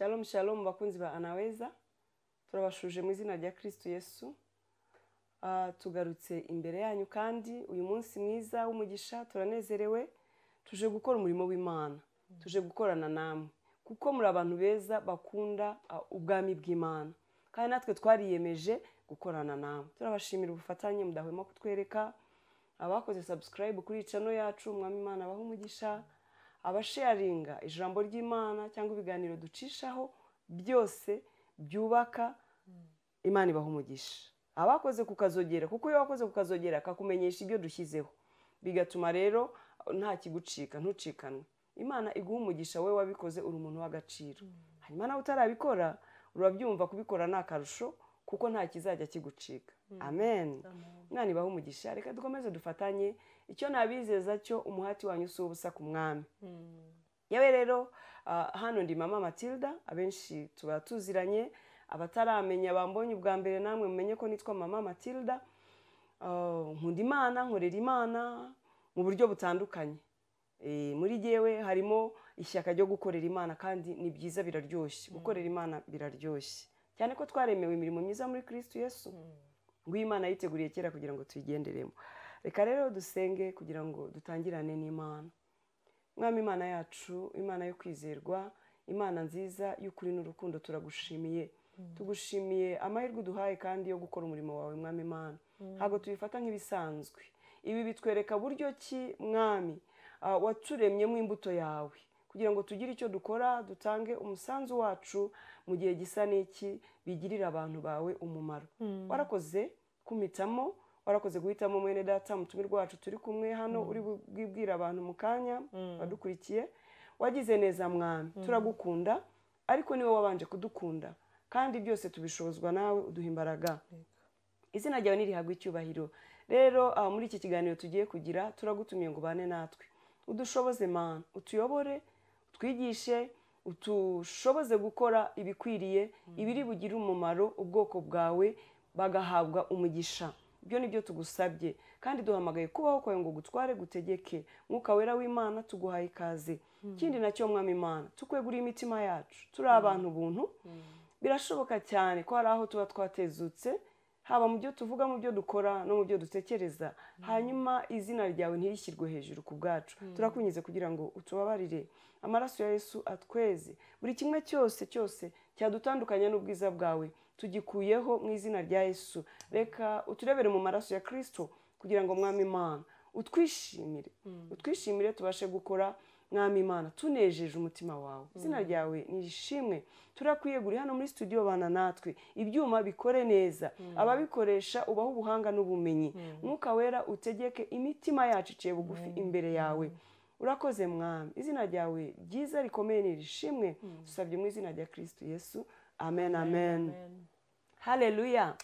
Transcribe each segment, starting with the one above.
Shalom shalom bakunzi ba Anaweza, turabashuje mu izina rya Kristo Yesu. Tugarutse imbere yanyu kandi uyu munsi mwiza w'umugisha, turanezerewe, tuje gukora umurimo w'Imana, tuje gukorana namwe kuko muri abantu beza bakunda ubwami bw'Imana, kandi natwe twariyemeje gukorana namwe. Turabashimira ubufatanye mudahwema kutwereka, abakoze subscribe kuri channel yacu, Umwami Imana abaha umugisha, abasharinga ijambo ry'Imana cyangwa ibiganiro ducishaho byose byubaka, Imana ibaha umugisha. Abakoze kukazogera, kuko iyo wakoze kukazogera kakumenyesha ibyo dushyizeho, bigatuma rero nta kigucika, ntucikanwe. Imana iguha umugisha, we wabikoze uri umuntu w'agaciro. Hanyuma nawe utarabikora urabyumva kubikora nta karusho, kuko nta kizajya kigucika. Amen. Imana ibaha umugisha. Reka dukomeze dufatanye. Icyo nabizeza cyo umuhati wanyu si ubusa ku mwami. Yewe rero hano ndi mama Matilda, abenshi tuba tuziranye, abataramenya bambonye ubwa mbere namwe mumenye ko nitwa mama Matilda. Nkunda Imana, nkorera Imana mu buryo butandukanye. Muri jewe harimo ishyaka ryo gukorera Imana, kandi ni byiza, biraryoshye. Gukorera Imana biraryoshye, cyane ko twaremewe imirimo myiza muri Kristo Yesu, ngo Imana yiteguriye kera kugira ngo tuyigenderemo. Reka rero dusenge kugira ngo dutangirane n'Imana. Mwami Imana yacu, Imana yo kwizerwa, Imana nziza y'ukuri n'urukundo, turagushimiye. Tugushimiye amahirwe uduhaye kandi yo gukora umurimo wawe Mwami Imana. Ntabwo tubifata nk'ibisanzwe. Ibi bitwereka buryo ki Mwami waturemyemo imbuto yawe, kugira ngo tugire icyo dukora, dutange umusanzu wacu mu gihe gisa n'iki, bigirira abantu bawe umumaro. Warakoze kumitamo, warakoze guhitamo mwene data mutumirwa wacu turi kumwe hano, uri bwibwira abantu mu kanya badukurikiye. Wagize neza Mwami, turagukunda, ariko niwe wabanje kudukunda, kandi byose tubishobozwa nawe, uduha imbaraga. Izina ryawe nirihabwe icyubahiro. Rero muri iki kiganiro tugiye kugira, turagutumiye ngo bane natwe. Udushoboze Mana, utuyobore, utwigishe, utushoboze gukora ibikwiriye, ibiri bugire umumaro ubwoko bwawe, bagahabwa umugisha. Ibyo nibyo tugusabye, kandi duhamagaye kubaho kwawe ngo gutware, gutegeke. Mwuka wera w'Imana tuguhaye ikaze. Kindi nacyo Mwami Imana, tukweguriye imitima yacu. Turi abantu buntu, birashoboka cyane ko hari aho tuba twatezutse, haba mu byo tuvuga, mu byo dukora, no mu byo dutekereza, hanyuma izina ryawe ntirishyirwe hejuru ku bwacu. Turakunyize kugira ngo utubabarire. Amaraso ya Yesu atweze buri kimwe cyose cyadutandukanya n'ubwiza bwawe, tugikuyeho mu izina rya Yesu. Reka uturebere mu maraso ya Kristo, kugira ngo Mwami Imana utwishimire tubashe gukora Mwami Imana tunejeje umutima wawe. Izina ryawe nirishimwe. Turakwiyeguriye hano muri studio bana natwe, ibyuma bikore neza, ababikoresha ubaho ubuhanga n'ubumenyi. Mwuka wera utegeke imitima yacu iciye bugufi imbere yawe. Urakoze Mwami, izina ryawe ryiza rikomeye nirishimwe. Dusabye mu izina rya Kristo Yesu. Amen, amen. Haleluya.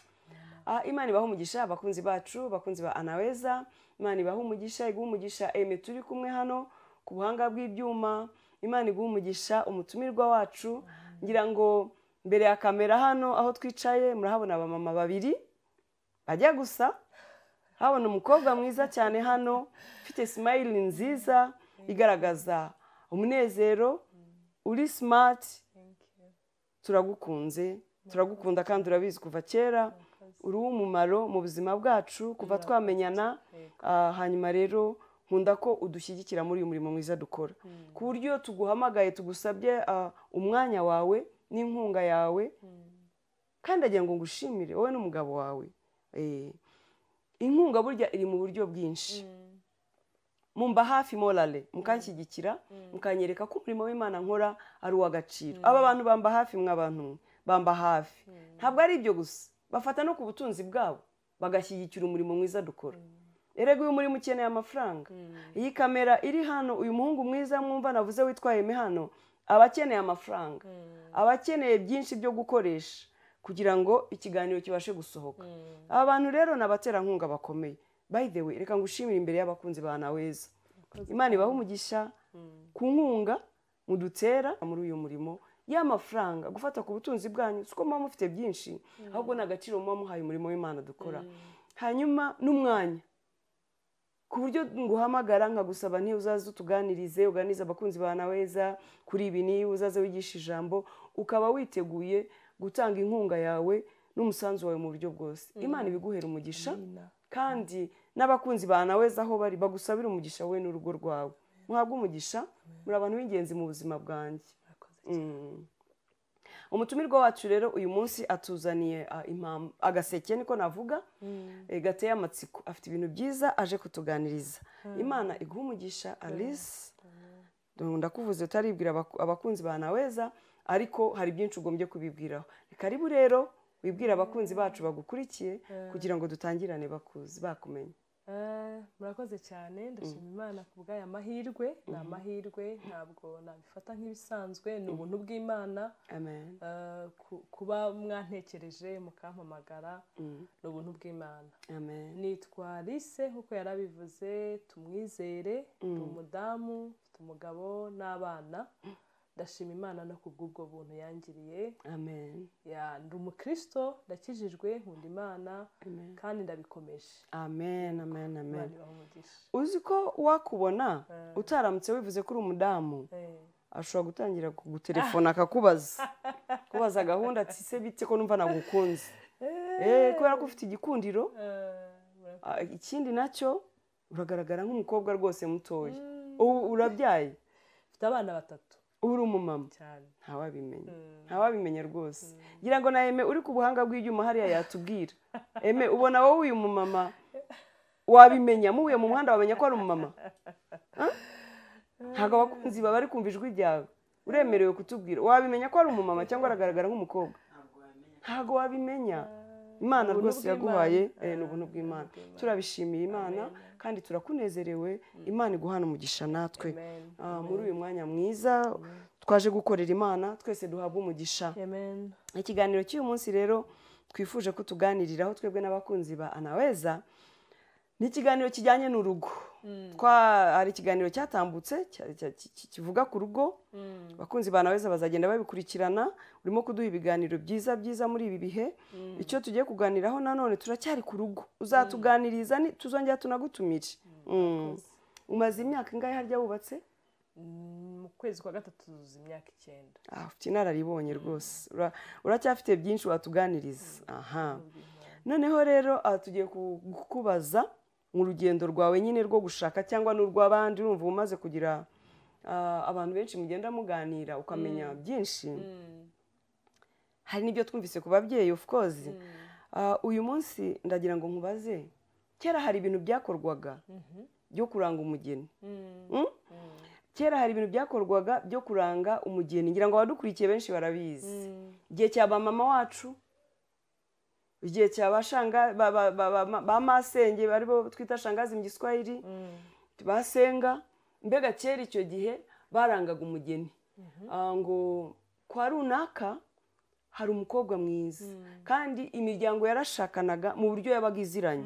Imana ibaha umugisha abakunzi bacu, bakunzi ba Anaweza. Imana ibaha umugisha, iguha umugisha Eme turi kumwe hano ku buhanga bw'ibyuma. Imana iguha umugisha umutumirwa wacu. Ngira ngo mbere ya kamera hano aho twicaye murahabona abamama babiri bajya gusa. Habona umukobwa mwiza cyane hano, ufite smile nziza igaragaza umunezero, uri smart. Turagukunze, turagukunda kandi urabizi kuva kera, uri umumaro mu buzima bwacu kuva twamenyana. Hanyuma rero nkunda ko udushyigikira muri uyu murimo mwiza dukora, ku buryo tuguhamagaye tugusabye umwanya wawe n'inkunga yawe, kandi agira ngo ngushimire wowe n'umugabo wawe. Inkunga burya iri mu buryo bwinshi. Mumba hafi morale, mukanshyigikira, mukanyereka ko umurimo w'Imana nkora ari uw'agaciro. Aba bantu bamba hafi, mwabantu bamba hafi. Ntabwo ari ibyo gusa, bafata no ku butunzi bwabo bagashyigikira umurimo mwiza dukora. Erega uyu muri mukeneye amafaranga. Iyi kamera iri hano, uyu muhungu mwiza mwumva navuze witwaye me hano, abakeneye amafaranga, abakeneye byinshi byo gukoresha kugira ngo ikiganiro kibashe gusohoka. Aba bantu rero nabatera nkunga bakomeye. By the way, reka ngushimire imbere y'abakunzi ba Anaweza. Imana ibaha umugisha ku nkunga mudutera muri uyu murimo y'amafaranga, gufata ku butunzi bwanyu. Suko muba mufite byinshi, ahubwo n'agaciro muba muhaye umurimo w'Imana dukora. Hanyuma n'umwanya, ku buryo nguhamagara nkagusaba nti uzaze utuganirize uganirize abakunzi ba Naweza kuri ibi ni uzaze wigisha ijambo ukaba witeguye gutanga inkunga yawe n'umusanzu wawe mu buryo bwose. Imana ibiguhera umugisha kandi n'abakunzi ba Naweza aho bari bagusabira umugisha we n'urugo rwawe. Muhabwe umugisha, muri abantu b'ingenzi mu buzima bwanjye. Umutumirwa wacu rero uyu munsi atuzaniye agaseke niko navuga gateye amatsiko, afite ibintu byiza aje kutuganiriza. Imana iguha umugisha Alice, ndakuvuze utaribwira abakunzi ba Naweza ariko hari byinshi ugombye kubibwiraho. Karibu rero wibwira abakunzi bacu bagukurikiye kugira ngo dutangirane bakumenye. Murakoze cyane, ndashima Imana ku bw'aya mahirwe. Ni amahirwe, ntabwo nabifata nk'ibisanzwe, ni ubuntu bw'Imana. Amen. Kuba mwantekereje mukampamagara ni ubuntu bw'Imana. Amen. Nitwa Alice nk'uko yarabivuze, tumwizere, ndi umudamu, mfite umugabo n'abana. Ndashima Imana no kubw'ubwo buntu yangiriye. Amen. Ndi umukristo, ndakijijwe, nkunda Imana kandi ndabikomeje. Amen, amen, amen. Uzi ko wakubona utaramutse wivuze ko uri umudamu ashobora gutangira kugutelefona akakubaza gahunda ati se bite ko numva nagukunze. Kubera ko ufite igikundiro. Ikindi nacyo uragaragara nk'umukobwa rwose mutoya. Urabyaye? Mfite abana 3. Uri umumama ntawabimenya rwose. Ngira ngo na Eme uri ku buhanga bw'ibyuma hariya yatubwira. Eme ubona wowe uyu mumama wabimenya muhuye mu muhanda wamenya ko ari umumama? Ntabwo abakunzi baba bari kumva ijwi ryawe, uremerewe kutubwira wabimenya ko ari umumama cyangwa aragaragara nk'umukobwa? Ntabwo wabimenya. Imana rwose yaguhaye ni ubuntu bw'Imana. Turabishimiye Imana kandi turakunezerewe. Imana iguhana umugisha natwe muri uyu mwanya mwiza twaje gukorera Imana, twese duhabwa umugisha. Ikiganiro cy'uyu munsi rero twifuje ko tuganiriraho twebwe n'abakunzi ba Naweza ni ikiganiro kijyanye n'urugo. Hari ikiganiro cyatambutse kivuga ku rugo. Abakunzi ba Naweza bazagenda babikurikirana. Urimo kuduha ibiganiro byiza byiza muri ibi bihe. Icyo tugiye kuganiraho nanone turacyari ku rugo. Uzatuganiriza tuzongera tunagutumire. Umaze imyaka ingahe harya wubatse? Mu kwezi kwa 3 tuzuza imyaka 9. Ufite inararibonye rwose. Uracyafite byinshi watuganiriza. Noneho rero tugiye kukubaza mu rugendo rwawe nyine rwo gushaka cyangwa n'urw'abandi. Urumva umaze kugira abantu benshi mugenda muganira ukamenya byinshi. Hari n'ibyo twumvise ku babyeyi of course. Uyu munsi ndagira ngo nkubaze, kera hari ibintu byakorwaga byo kuranga umugeni. Kera hari ibintu byakorwaga byo kuranga umugeni, ngira ngo abadukurikiye benshi barabizi. Igihe cya ba mama wacu, igihe cya bashanga ba masenge baribo twita shangazi mu Giswahili, basenga. Mbega kera icyo gihe barangaga umugeni ngo kwa runaka hari umukobwa mwiza, kandi imiryango yarashakanaga mu buryo yabaga iziranye.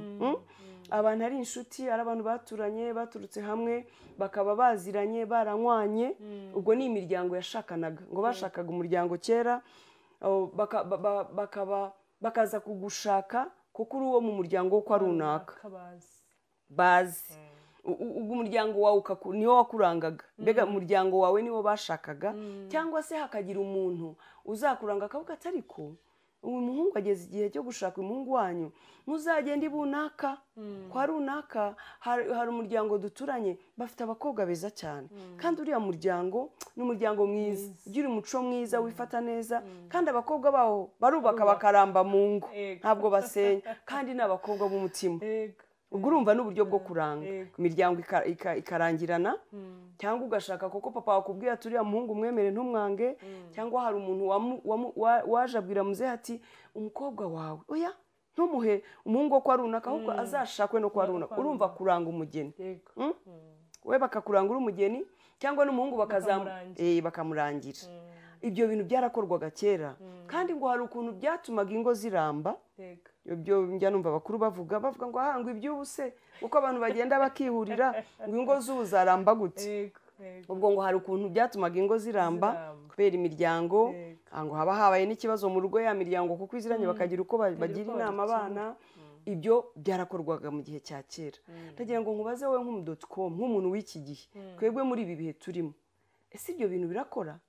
Abantu ari inshuti, ari abantu baturanye baturutse hamwe bakaba baziranye baranywanye. Ubwo ni imiryango yashakanaga, ngo bashakaga umuryango kera bakaza kugushaka kuko uri uwo mu muryango wo kwa runaka bazi. Ubwo umuryango wawe niwo wakurangaga. Mbega umuryango wawe niwo bashakaga. Cyangwa se hakagira umuntu uzakuranga akavuga ati ariko uyu muhungu ageze igihe cyo gushaka umuhungu wanyu, muzagenda ibunaka kwa runaka hari umuryango duturanye bafite abakobwa beza cyane, kandi uriya muryango ni umuryango mwiza ugira umuco mwiza wifata neza, kandi abakobwa baho barubaka bakaramba mu ngo, ntabwo basenya, kandi ni abakobwa b'umutima. Ubwo urumva n'uburyo bwo kuranga imiryango ikarangirana. Cyangwa ugashaka koko papa wakubwiye ati uriya muhungu mwemere ntumwange, cyangwa hari umuntu waje abwira muzehe ati umukobwa wawe oya ntumuhe umuhungu wo kwa runaka ahubwo azashakwe no kwa runaka. Urumva kuranga umugeni. We bakakuranga uri umugeni, cyangwa n'umuhungu bakamurangira. Ibyo bintu byarakorwaga kera, kandi ngo hari ukuntu byatumaga ingo ziramba. Ibyo njya numva abakuru bavuga ngo ahangwa iby'ubuse uko abantu bagenda bakihurira ngo ingo z'ubu zaramba gute. Ubwo ngo hari ukuntu byatumaga ingo ziramba kubera imiryango, ngo haba habaye n'ikibazo mu rugo ya miryango kuko iziranye bakagira uko bagira inama abana. ibyo byarakorwaga mu gihe cya kera. ndagira ngo nkubaze wowe nk'umu.com nk'umuntu w'iki gihe twebwe muri ibi bihe turimo, ese ibyo bintu birakora?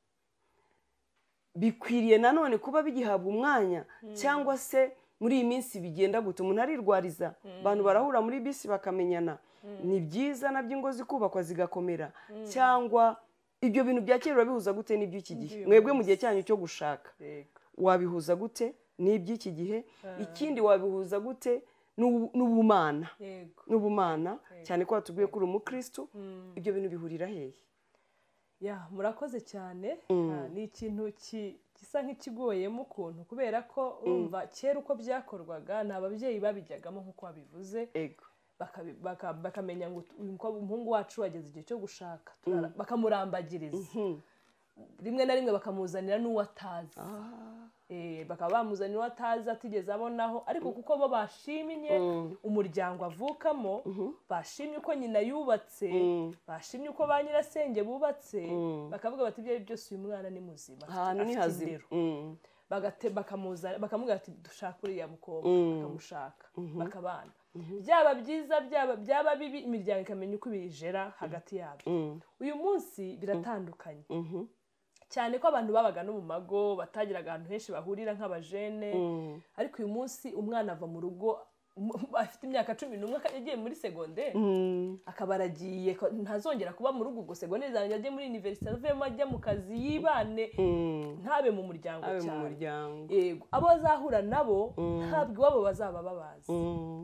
Bikwiriye nanone kuba bigihabwa umwanya cyangwa se muri iyi minsi bigenda gute? Umuntu arirwariza, abantu barahura muri bisi bakamenyana, ni byiza nabyo ingo zikubakwa zigakomera, cyangwa ibyo bintu bya kera urabihuza gute n'iby'iki gihe? Mwebwe mu gihe cyanyu cyo gushaka wabihuza gute n'iby'iki gihe? Ikindi wabihuza gute n'ubumana? N'ubumana cyane ko watubwiye ko uri umukristo, ibyo bintu bihurira hehe? Murakoze cyane. Ni ikintu gisa nk'ikigoyemo ukuntu, kubera ko urumva kera uko byakorwaga nta babyeyi babijyagamo nk'uko wabivuze, bakamenya ngo umuhungu wacu wageze igihe cyo gushaka, bakamurambagiriza, rimwe na rimwe bakamuzanira n'uwo atazi, bakaba bamuzanira uwo atazi atigeze abonaho, ariko kuko bo bashimye umuryango avukamo, bashimye uko nyina yubatse, bashimye uko ba nyirasenge bubatse, bakavuga bati ibyo byose uyu mwana ni muzima, afite indero, bakamubwira ati dushaka uriya mukobwa, bakamushaka, bakabana, byaba byiza byaba bibi, imiryango ikamenya uko ibijera hagati yabo. Uyu munsi biratandukanye cyane ko abantu babaga no mu mago batagiraga ahantu henshi bahurira nk'abajene, ariko uyu munsi umwana ava mu rugo afite imyaka 11 yagiye muri segonderi, akaba aragiye, ntazongera kuba mu rugo ubwo segonderi zanjye ajye muri university, avemo ajya mu kazi yibane, ntabe mu muryango cyane. Yego, abo azahura nabo ntabwo iwabo bazaba babazi,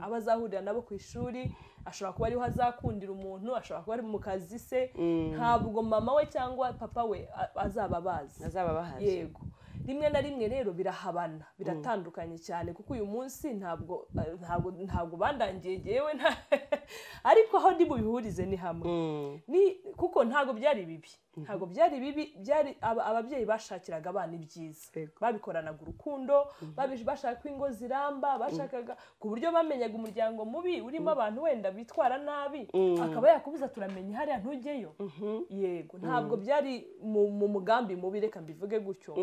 abo azahurira nabo ku ishuri ashobora kuba ariho azakundira umuntu, ashobora kuba ari mu kazi se, ntabwo mama we cyangwa papa we azaba bazi. Yego, rimwe na rimwe rero birahabana, biratandukanye cyane, kuko uyu munsi ntabwo bandangiye yewe ariko aho ndi bubihurize ni hamwe, kuko ntabwo byari bibi, byari ababyeyi bashakiraga abana ibyiza, babikoranaga urukundo, bashaka ko ingo ziramba, bashakaga ku buryo bamenyaga umuryango mubi urimo abantu wenda bitwara nabi, akaba yakubuza turamenya hariya ntujyeyo. Yego, ntabwo byari mu mugambi mubi, reka mbivuge gutyo,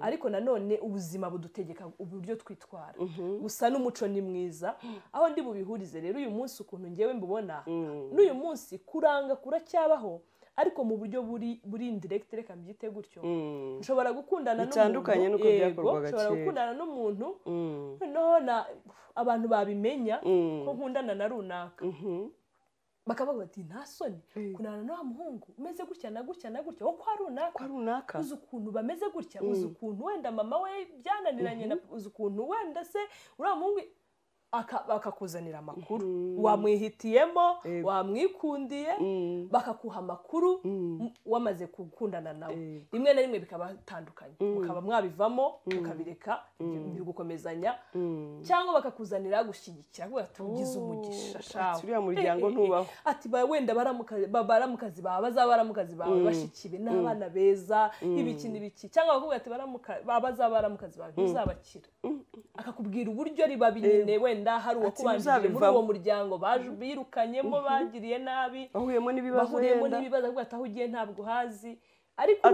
ariko nanone ubuzima budutegeka uburyo twitwara, gusa n'umuco ni mwiza. Aho ndi bubihurize rero uyu munsi ukuntu ngewe mbibona, n'uyu munsi kuranga kuracyabaho, ariko mu buryo buri indirect, reka mbyite gutyo. Nshobora gukundana n'umuntu bitandukanye nuko byakorwaga kera, nshobora gukundana n'umuntu noneho abantu babimenya ko nkundana na runaka, bakavuga bati nta soni kunana na muhungu umeze gutya na gutya na gutya, wo kwa runaka uzi ukuntu bameze gutya, uzi ukuntu wenda mama we byananiranye, uzi ukuntu wenda se uriya muhungu, bakakuzanira amakuru, wamwihitiyemo, wamwikundiye, bakakuha amakuru wamaze gukundana nawe. Rimwe na rimwe bikaba bitandukanye, mukaba mwabivamo mukabireka gukomezanya, cyangwa bakakuzanira gushyigikira, kuko tugize umugisha shawe, uriya muryango ntubaho, ati wenda baramukazi bawe, bazaba baramukazi bawe bashikibe n'abana beza, ibiki n'ibiki, cyangwa bakubwira ati bazaba baramukazi bawe ntuzabakira, akakubwira uburyo riba binyine, wenda hari uwo kubanjije muri uwo muryango birukanyemo, bagiriye nabi, bahuriyemo n'ibibazo, avuga ati aho ugiye ntabwo uhazi, ariko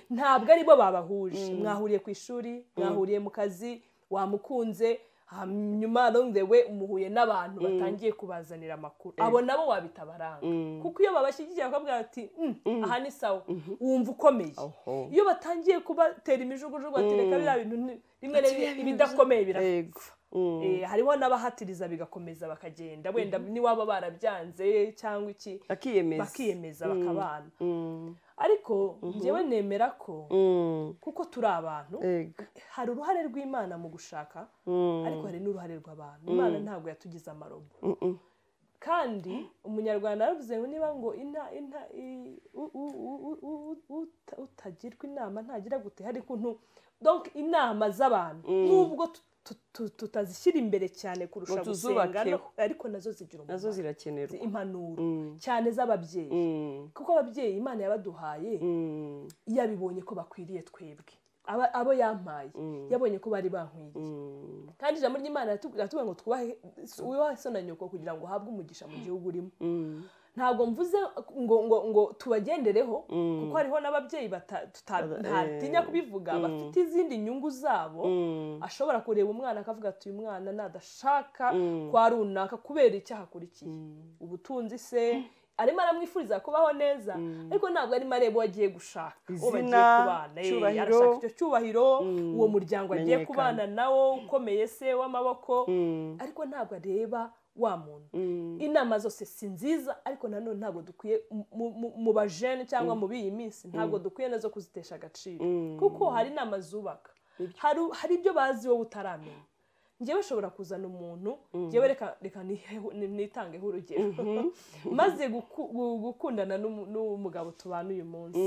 ntabwo aribo babahuje, mwahuriye ku ishuri, mwahuriye mu kazi, wamukunze, hanyuma along the way umuhuye n'abantu batangiye kubazanira amakuru, abo nabo wabitabaranga, kuko iyo babashyigikiye bakabwira ati aha ni sawa, wumva ukomeye. Iyo batangiye kubatera imijugujugu ati reka biriya bintu rimwe ibidakomeye birapfa, hariho n'abahatiriza bigakomeza bakagenda, wenda niwaba barabyanze cyangwa iki bakiyemeza bakabana. Ariko njyewe nemera ko kuko turi abantu, hari uruhare rw'Imana mu gushaka, ariko hari n'uruhare rw'abantu. Imana ntabwo yatugize amarobo, kandi umunyarwanda yaravuze ngo niba ngo utagirwa inama ntagira gute, hari kuntu donc inama z'abantu nubwo tutazishyira imbere cyane kurusha gusenga, ariko nazo zigira umumaro, nazo zirakenerwa, impanuro cyane z'ababyeyi, kuko ababyeyi Imana yabaduhaye yabibonye ko bakwiriye twebwe, abo yampaye yabonye ko bari bankwiriye, kandi ijambo ry'Imana ratubwira ngo twubahe so na nyoko kugira ngo uhabwe umugisha mu gihugu urimo. ntabwo mvuze ngo tubagendereho kuko hariho n'ababyeyi ntatinya kubivuga bafite izindi nyungu zabo ashobora kureba umwana akavuga ati uyu mwana nadashaka kwa runaka kubera icyaha akurikiye ubutunzi se arimo aramwifuriza kubaho neza ariko ntabwo arimo areba uwo agiye gushaka uwo bagiye kubana arashaka icyo cyubahiro uwo muryango agiye kubana nawo ukomeye se w'amaboko ariko ntabwo areba wa muntu inama zose si nziza ariko nanone ntabwo dukwiye mu bajene cyangwa mu biyi minsi ntabwo dukwiye nazo kuzitesha agaciro kuko hari inama zubaka hari ibyo bazi wowe utaramenya njyewe bashobora kuzana umuntu njyewe reka nitangeho urugero maze gukundana n'umugabo tubana uyu munsi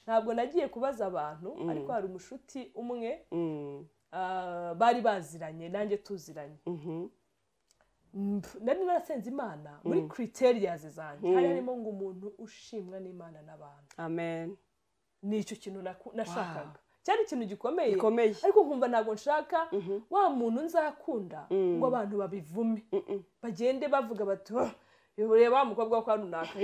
ntabwo nagiye kubaza abantu ariko hari umushuti umwe bari baziranye nanjye tuziranye nari narasenze Imana muri criterias zanjye hari harimo ngo umuntu ushimwa n'Imana n'abantu amen nicyo kintu nashakaga cyari ikintu gikomeye ariko nkumva ntabwo nshaka wa muntu nzakunda ngo abantu babivume bagende bavuga bati reba umukobwa wo kwa runaka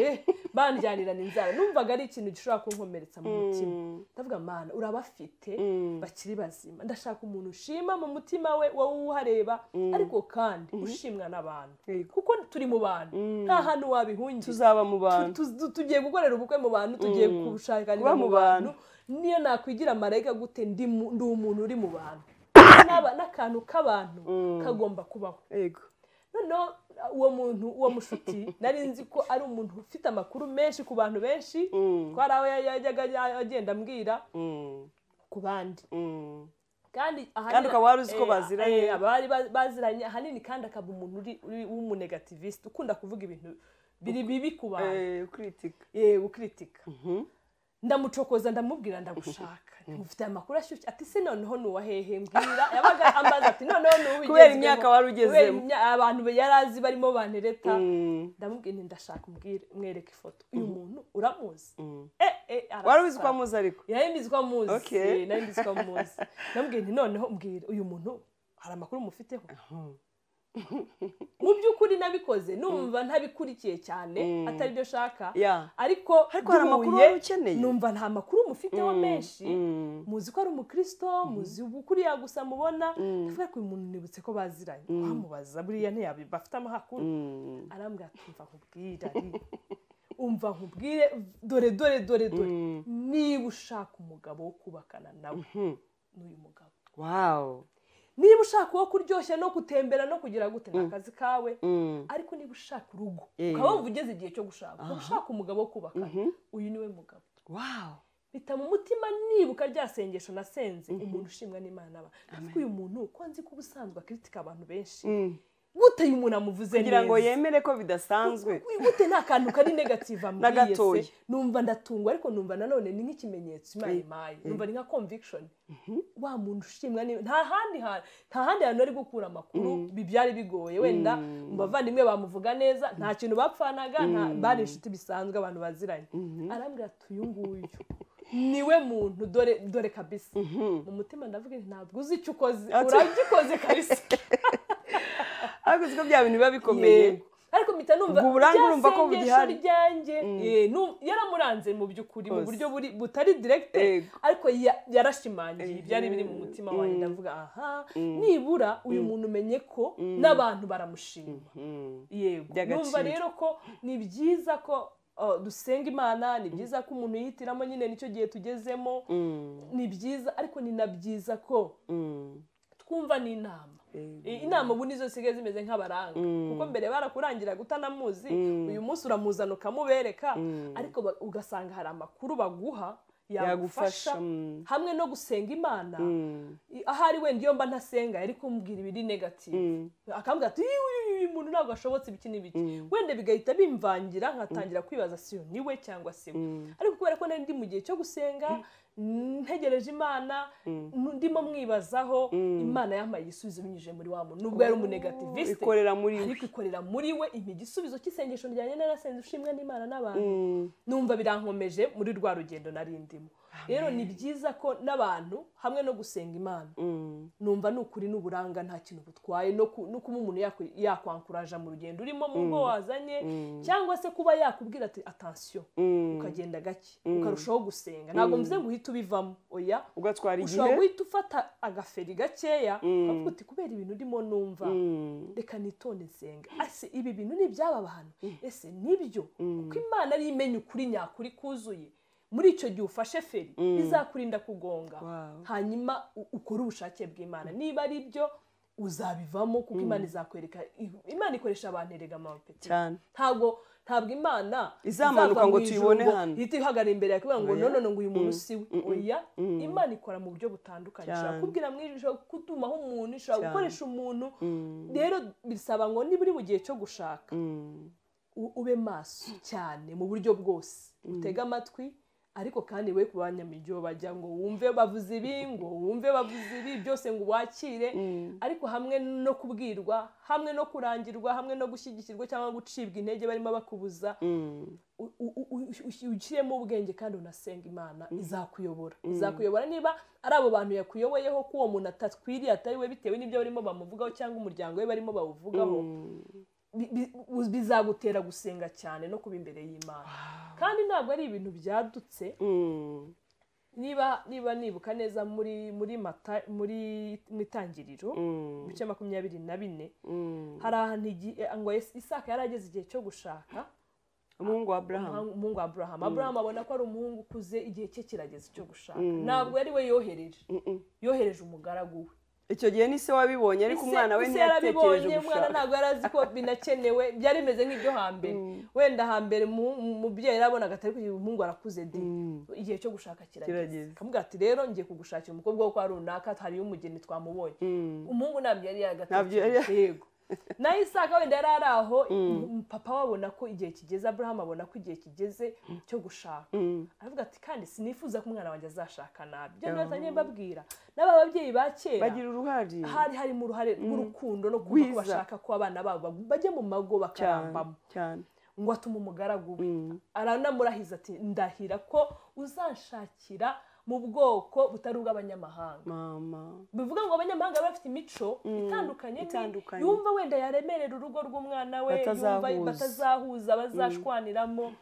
banjyanirana inzara numvaga ari ikintu gishobora kunkomeretsa mu mutima ndavuga Mana urabafite bakiri bazima ndashaka umuntu ushima mu mutima we wowe uhareba ariko kandi ushimwa n'abantu kuko turi mu bantu nta hantu wabihungira tuzaba mu bantu tugiye gukorera ubukwe mu bantu tugiye kubushakana mu bantu niyo nakwigira marayika gute ndi umuntu uri mu bantu n'akantu k'abantu kagomba kubaho noneho uwo mushuti nari nzi ko ari umuntu ufite amakuru menshi ku bantu benshi twari aho yajyaga agenda ambwira ku bandi kandi ukaba wari uzi ko baziranye abari baziranye ahanini kandi akaba umuntu w'umunegativiste ukunda kuvuga ibintu biri bibi ku bantu ukritika ndamucokoza ndamubwira ndagushaka mufite amakuru ashyushye ati se noneho nuwa hehe mbwira yabaga ambaza ati noneho nuwigeze kubera imyaka wari ugezemo abantu yarazi barimo bantereta ndamubwira ndashaka mwereke ifoto uyu muntu uramuzi wari uzi ko amuzi ariko yari mbizi ko amuzi nari mbizi ko amuzi ndamubwira noneho mbwira uyu muntu hari amakuru mufiteho mu by'ukuri nabikoze numva ntabikurikiye cyane atari byo shaka ariko hari amakuru wari ukeneye numva nta makuru mufiteho menshi muzi ko ari umukristo muzi ukuriya gusa mubona tuvuga ko uyu muntu nibutse ko baziranye wamubaza buriya ntiyabafite amakuru arambwira ati umva nkubwire dore niba ushaka umugabo wo kubakana nawe n'uyu mugabo niba ushaka uwo kuryoshya no gutembera no kugira gute n'akazi kawe ariko niba ushaka urugo ukaba wumva ugeze igihe cyo gushaka ushaka umugabo wo kubakana uyu niwe mugabo bita mu mutima nibuka rya sengesho nasenze umuntu ushimwa n'Imana n'abantu uyu muntu ko nzi ko ubusanzwe akritika abantu benshi gute uyu muntu amuvuze neza kugira ngo yemere ko bidasanzwe gute nta kantu kari negative ambwiye se numva ndatungwa ariko numva nanone ni nk'ikimenyetso Imana imaye numva ni nka conviction wa muntu ushimwa nta handi hantu ari gukura amakuru byari bigoye wenda mbavandimwe bamuvuga neza nta kintu bapfanaga bari inshuti bisanzwe abantu baziranye arambwira ati uyu nguyu niwe muntu dore kabisa mu mutima ndavuga ntabwo uzi icyo ukoze uragikoze kabisa ariko siko bya bintu biba bikomeye ariko mpita numva urumva ko bugihari ryanjye yaramuranze mu by'ukuri mu buryo butari direct ariko yarashimangiye byari biri mu mutima wanjye ndavuga nibura uyu muntu umenye ko n'abantu baramushima yego numva rero ko ni byiza ko dusenga Imana ni byiza ko umuntu yihitiramo nyine nicyo gihe tugezemo ni byiza ariko ni na byiza ko twumva n'inama inama ubu nizo zisigaye zimeze nk'abaranga kuko mbere barakurangira gutanamuzi uyu munsi uramuzana ukamubereka ariko ugasanga hari amakuru baguha yagufasha hamwe no gusenga Imana ahari wenda iyo mba ntasenga yari kumbwira ibiri negative akambwira ati uyu muntu ntabwo ashobotse ibiki n'ibiki wenda bigahita bimvangira nkatangira kwibaza siyo niwe cyangwa se ariko kubera ko nari ndi mu gihe cyo gusenga ntegereje Imana ndimo mwibazaho Imana yampaye igisubizo binyujije muri wa muntu nubwo yari umunegativiste ariko ikorera muri we impa igisubizo cy'isengesho ryanjye narasenze ushimwe n'Imana n'abantu numva birankomeje muri rwa rugendo narindimo. Rero ni byiza ko n'abantu hamwe no gusenga Imana numva n'ukuri n'uburanga nta kintu butwaye no kuba umuntu yakwankuraje mu rugendo urimo mu bwo wazanye cyangwa se kuba yakubwira ati attention ukagenda gake ukarushaho gusenga. Ntabwo mvuze ngo uhite ubivamo, oya, ugatwara igihe, ushobora guhita ufata agaferi gakeya ukavuga uti kubera ibintu ndimo numva reka nitonde nsenga. Ase ibi bintu ni byaba abantu, ese nibyo kuko Imana ari imenya ukuri nyakuri kuzuye. Muri icyo gihe ufashe feri izakurinda kugonga, hanyuma ukora ubushake bw'Imana. Niba ari byo uzabivamo kuko Imana izakwereka. Imana ikoresha abantu erega amapeti ntabwo Imana izamanuka ngo tuyibone hano ihita ihagarara imbere yawe kuvuga ngo none ngo uyu muntu siwe, oya. Imana ikora mu buryo butandukanye, ishobora kubwira mwijisho kutumaho umuntu, ishobora gukoresha umuntu. Rero bisaba ngo niba uri mu gihe cyo gushaka ube maso cyane mu buryo bwose, utega amatwi, ariko kandi we kubanyamijyo bajya ngo wumve bavuze ibi, ngo wumve bavuze ibi byose ngo wakire, ariko hamwe no kubwirwa, hamwe no kurangirwa, hamwe no gushyigikirwa cyangwa gucibwa intege barimo bakubuza, ushyiremo ubwenge kandi unasenga. Imana izakuyobora niba ari abo bantu yakuyoboyeho ko uwo muntu atatwiriye atari we bitewe n'ibyo barimo bamuvugaho cyangwa umuryango we barimo bawuvugaho, bizagutera gusenga cyane no kuba imbere y'Imana. Kandi ntabwo ari ibintu byadutse. Niba nibuka neza muri itangiriro ibice 24 hari ahantu ngo Isaka yari ageze igihe cyo gushaka umuhungu wa Abraham. Abraham abona ko ari umuhungu ukuze, igihe cye kirageze cyo gushaka. Ntabwo yari we yohereje umugaragu we. Icyo gihe ni se wabibonye, ariko umwana we ntiyatekereje gushaka. Umwana ntabwo yari azi ko binakenewe, byari bimeze nk'ibyo hambere. Wenda hambere umubyeyi arabonaga atari kugira umuhungu arakuze de, igihe cyo gushaka kirageze. Akamubwira ati rero ngiye kugushakira umukobwa wo kwa runaka, hariyo umugeni twamubonye. Umuhungu ntabwo yari yagatekereje. Yego. Na Isaka wenda yari ari aho, papa wabona ko igihe kigeze, Abraham abona ko igihe kigeze cyo gushaka. Aravuga ati kandi sinifuza ko umwana wanjye azashaka nabi. Byo nazanye mbabwira n'aba babyeyi ba kera bagira uruhare, hari mu ruhare rw'urukundo no kuba bashaka ko abana babo bajya mu mago bakarambamo cyane. Ngo atuma umugaragu we aranamurahiza ati ndahira ko uzanshakira mu bwoko butari ubw'abanyamahanga. Bivuga ngo abanyamahanga bafite imico itandukanye, yumva wenda yaremerera urugo rw'umwana we, yumva batazahuza, bazashwaniramo.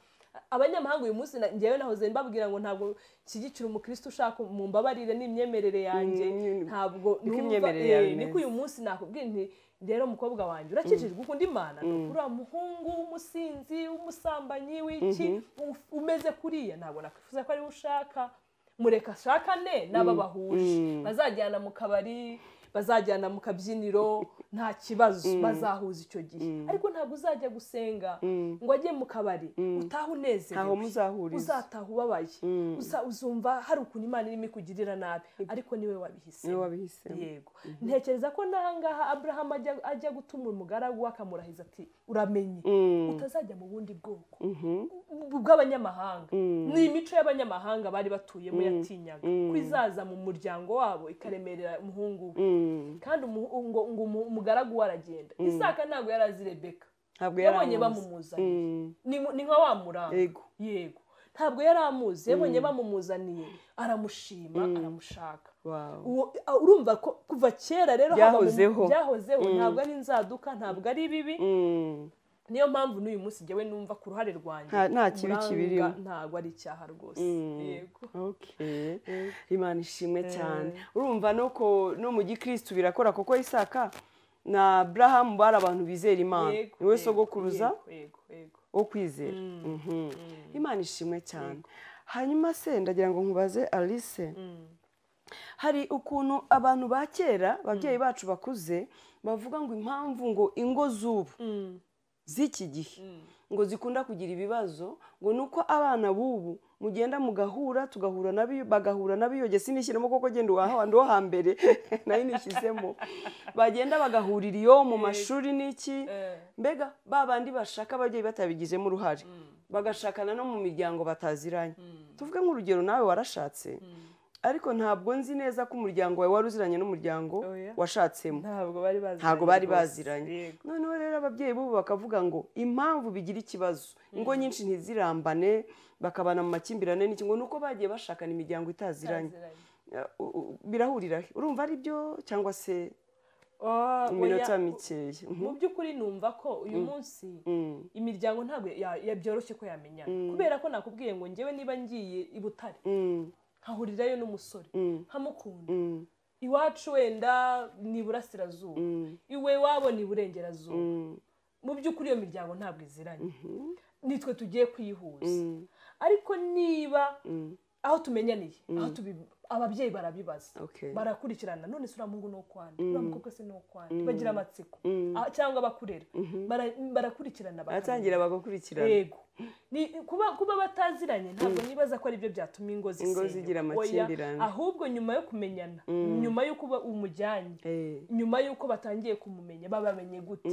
Abanyamahanga uyu munsi ngewe nahoze mbabwira ngo ntabwo nshyigikira umukristo ushaka mu mbabarire n'imyemerere yanjye, ntabwo niko uyu munsi nakubwira nti rero umukobwa wanjye urakijijwe ukunda Imana, uriya muhungu w'umusinzi w'umusambanyi w'iki umeze kuriya ntabwo nakwifuza ko ari we ushaka. Mureka ashakane n'aba bahuje, bazajyana mu kabari, bazajyana mu kabyiniro, nta kibazo, bazahuza icyo gihe. Ariko ntabwo uzajya gusenga ngo ajye mu kabari utaha unezerewe, uzataha ubabaye, uzumva hari ukuntu Imana irimo ikugirira nabi, ariko niwe wabihisemo. Yego. Ntekereza ko n'ahangaha Abraham ajya gutuma umugaragu akamurahiza ati uramenye utazajya mu bundi bwoko bw'abanyamahanga. Ni imico y'abanyamahanga bari batuyemo yatinyaga ko izaza mu muryango wabo ikaremerera umuhungu we. Kandi umugaragu we aragenda. Isaka ntabwo yari azi Rebeka, yabonye bamumuzaniye, ni nka wa muranga. Yego. Ntabwo yari amuzi, yabonye bamumuzaniye, aramushima, aramushaka. Urumva ko kuva kera rero byahozeho, ntabwo ari inzaduka, ntabwo ari bibi. Niyo mpamvu n'uyu munsi ngewe numva ku ruhare rwanjye nta kibi kibirimo, ntabwo ari icyaha rwose. Yego. Imana ishimwe cyane. Urumva no mu gikristo birakora, kuko Isaka na Abraham bari abantu bizera Imana, niwe sogokuruza wo kwizera. Imana ishimwe cyane. Hanyuma se ndagira ngo nkubaze Alice, hari ukuntu abantu ba kera, ababyeyi bacu bakuze, bavuga ngo impamvu ngo ingo z'ubu z'iki gihe ngo zikunda kugira ibibazo, ngo nuko abana b'ubu mugenda mugahura, tugahura nabi, bagahura nabiyoge, sinishyiramo koko genda wahandi wo hambere nayo nishyizemo, bagenda bagahurira iyo mu mashuri n'iki, mbega babandi bashaka ababyeyi batabigizemo uruhare, bagashakana no mu miryango bataziranye. tuvuge nk'urugero nawe warashatse ariko ntabwo nzi neza ko umuryango wawe wari uziranye n'umuryango washatsemo, ntabwo bari baziranye. Noneho rero ababyeyi b'ubu bakavuga ngo impamvu bigira ikibazo, ingo nyinshi ntizirambane bakabana mu makimbirane n'iki, ngo nuko bagiye bashakana imiryango itaziranye. Birahurira he? Urumva ari byo cyangwa se iminota mikeya? Mu by'ukuri numva ko uyu munsi imiryango ntabwo byoroshye ko yamenyana, kubera ko nakubwiye ngo njyewe niba ngiye i Butare nkahurirayo n'umusore nkamukunda, iwacu wenda ni Iburasirazuba, iwe wabo ni Iburengerazuba, mu by'ukuri iyo miryango ntabwo iziranye, nitwe tugiye kuyihuza. Ariko niba aho tumenyaniye, ababyeyi barabibaza, barakurikirana, none se uriya muhungu ni ukwande, uriya mukobwa se ni ukwande, bagira amatsiko cyangwa bakurera, barakurikirana baratangira bagakurikirana. Yego, kuba bataziranye ntabwo nibaza ko ari byo byatuma ingo zigira amakimbirane, ahubwo nyuma yo kumenyana, nyuma y'uko umujyanye, nyuma y'uko batangiye kumumenya, babamenye gute?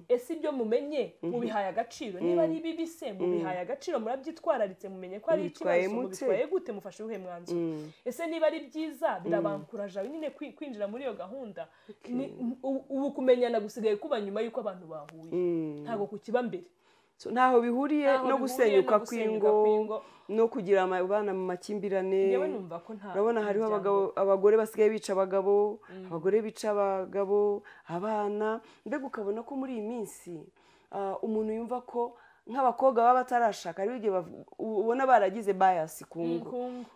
Ese ibyo mumenye mubihaye agaciro? Niba ari bibi se mubihaye agaciro, murabyitwararitse, mumenye ko ari ikibazo, mubitwaye gute, mufashe uhe mwanzuro? Ese niba ari byiza birabankuraje nyine kwinjira muri iyo gahunda. Ubu kumenyana gusigaye kuba nyuma y'uko abantu bahuye, ntabwo kukiba mbere. Ntaho bihuriye no gusenyuka kw'ingo no kugira abana mu makimbirane. Urabona hariho abagore basigaye bica abagabo, abagore bica abagabo, abana. Mbega ukabona ko muri iyi minsi umuntu yumva ko nk'abakobwa baba batarashaka ari igihe ubona baragize bias ku ngo.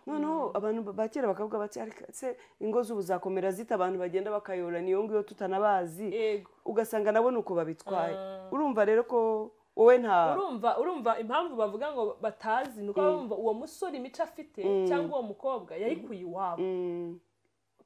Noneho abantu bakera bakavuga bati se ingo z'ubu zakomera zita, abantu bagenda bakayorana iyo ngo tutanabazi, ugasanga nabo nuko babitwaye. Urumva rero ko wowe nta urumva impamvu bavuga ngo batazi, nuko bumva uwo musore imico afite cyangwa uwo mukobwa yayikuye iwabo.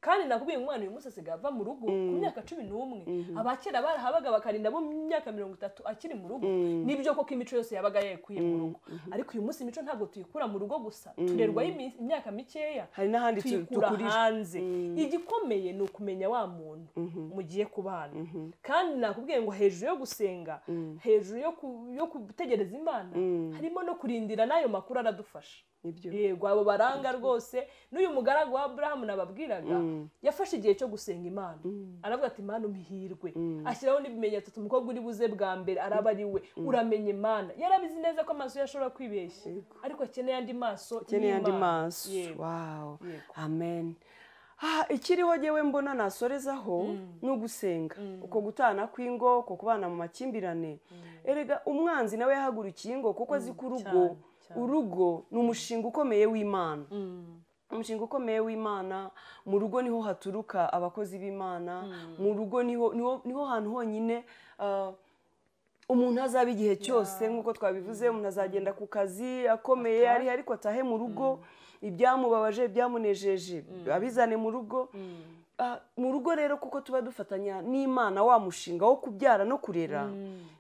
Kandi nakubwiye umwana uyu munsi asigaye ava mu rugo ku myaka 11, abakera barahabaga bakarinda bo mu myaka 30 akiri mu rugo. Nibyo koko imico yose yabaga yekuye mu rugo, ariko uyu munsi imico ntabwo tuyikura mu rugo gusa, turerwaho imyaka mikeya, hari n'ahandi tukura hanze. Igikomeye ni ukumenya wa muntu mugiye kubana. Kandi nakubwiye ngo hejuru yo gusenga, hejuru yo gutegereza Imana, harimo no kurindira n'ayo makuru aradufasha. Yego, abo baranga rwose. N'uyu mugaragu wa Abrahamu nababwiraga yafashe igihe cyo gusenga Imana, aravuga ati Imana umihirwe, ashyiraho n'ibimenyetso ati umukobwa uri buze bwa mbere araba ari we. Uramenye Imana, yarabizi neza ko amaso yashobora kwibeshya, ariko akeneye andi maso. Wow, amen. Ikiriho jewe mbona nasorezaho ni ugusenga, uko gutana kw'ingo, uko kubana mu makimbirane. Erega umwanzi nawe yahagurukiye ingo kuko azi ko urugo ni umushinga ukomeye w'Imana. Umushinga ukomeye w'Imana. Mu rugo niho haturuka abakozi b'Imana, mu rugo niho hantu honyine umuntu azaba igihe cyose. Nk'uko twabivuze, umuntu azagenda ku kazi akomeye ariko atahe mu rugo, ibyamubabaje byamunejeje abizane mu rugo. Mu rugo rero kuko tuba dufatanya n'Imana wa mushinga wo kubyara no kurera,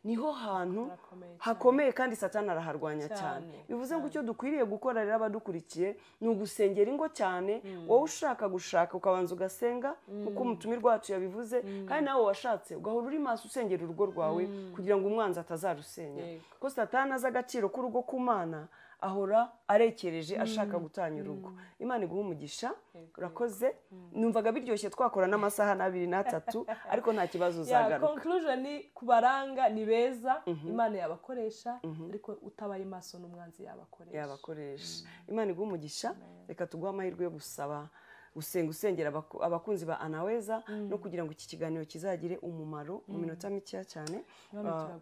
niho hantu hakomeye kandi Satani araharwanya cyane. Bivuze ngo icyo dukwiriye gukora rero abadukurikiye ni ugusengera ingo cyane. Wowe ushaka gushaka ukabanza ugasenga kuko umutumirwa wacu yabivuze, kandi nawe washatse ugahora uri maso usengera urugo rwawe kugira ngo umwanzi atazarusenya. Kuko Satani azi agaciro k'urugo k'Imana, ahora arekereje ashaka gutanya urugo. Imana iguha umugisha. Urakoze. Numvaga biryoshye twakora n'amasaha 2 na 3, ariko nta kibazo uzagaruka. Conclusion ni kubaranga ni beza, Imana yabakoresha, ariko utabaye maso n'umwanzi yabakoresha. Imana iguha umugisha. Reka tuguha amahirwe yo gusaba usengera abakunzi ba Anaweza no kugira ngo iki kiganiro kizagire umumaro mu minota mikeya cyane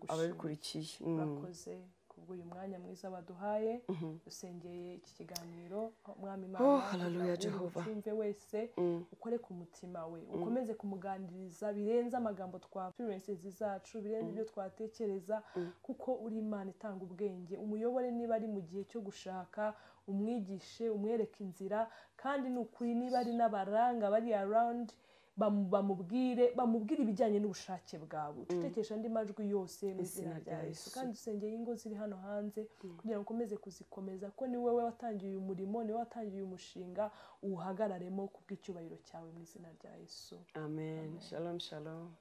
ababikurikiye. Urakoze uyu mwanya mwiza baduhaye, dusengeye iki kiganiro. Mwami Imana, Jehova wese ukore ku mutima we, ukomeze kumuganiriza birenze amagambo experiences zacu, birenze ibyo twatekereza, kuko uri Imana itanga ubwenge. Umuyobore niba ari mu gihe cyo gushaka, umwigishe, umwereke inzira, kandi n'ukuri niba ari n'abaranga bari around, bamubwire ibijyanye n'ubushake bwawe. Tutekesha andi majwi yose mu izina rya Yesu. Kandi dusengeye ingo ziri hano hanze kugira ngo ukomeze kuzikomeza, ko ni wowe watangiye uyu murimo, ni wowe watangiye umushinga, uwuhagararemo kubw'icyubahiro cyawe mu izina rya Yesu. Amen. Shalom, shalom.